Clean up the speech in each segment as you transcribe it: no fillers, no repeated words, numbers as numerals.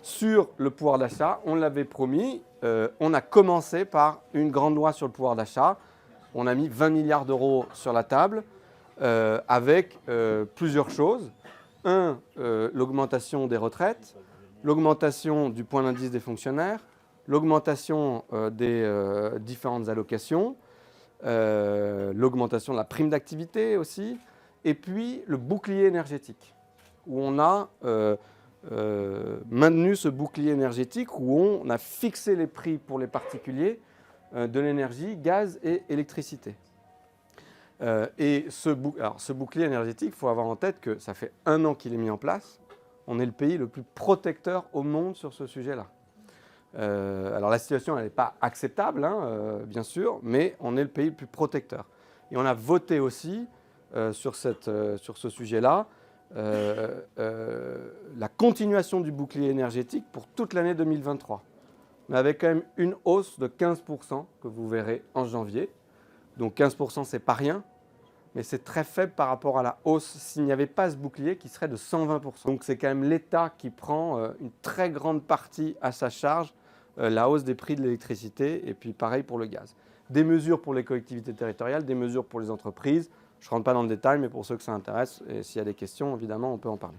Sur le pouvoir d'achat, on l'avait promis, on a commencé par une grande loi sur le pouvoir d'achat. On a mis 20 milliards d'euros sur la table avec plusieurs choses. L'augmentation des retraites, l'augmentation du point d'indice des fonctionnaires, l'augmentation des différentes allocations, l'augmentation de la prime d'activité aussi, et puis le bouclier énergétique, où on a maintenu ce bouclier énergétique, où on a fixé les prix pour les particuliers de l'énergie, gaz et électricité. Et ce bouclier énergétique, il faut avoir en tête que ça fait 1 an qu'il est mis en place. On est le pays le plus protecteur au monde sur ce sujet-là. Alors la situation n'est pas acceptable, hein, bien sûr, mais on est le pays le plus protecteur. Et on a voté aussi sur ce sujet-là la continuation du bouclier énergétique pour toute l'année 2023. Mais avec quand même une hausse de 15% que vous verrez en janvier. Donc 15%, ce n'est pas rien, mais c'est très faible par rapport à la hausse s'il n'y avait pas ce bouclier qui serait de 120%. Donc c'est quand même l'État qui prend une très grande partie à sa charge la hausse des prix de l'électricité et puis pareil pour le gaz. Des mesures pour les collectivités territoriales, des mesures pour les entreprises. Je ne rentre pas dans le détail, mais pour ceux que ça intéresse, et s'il y a des questions, évidemment, on peut en parler.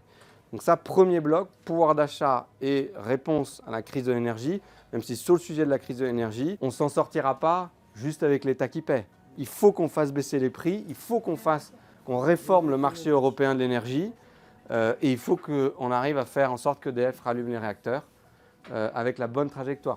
Donc ça, premier bloc, pouvoir d'achat et réponse à la crise de l'énergie, même si sur le sujet de la crise de l'énergie, on ne s'en sortira pas juste avec l'État qui paie. Il faut qu'on fasse baisser les prix, il faut qu'on réforme le marché européen de l'énergie et il faut qu'on arrive à faire en sorte qu'EDF rallume les réacteurs avec la bonne trajectoire.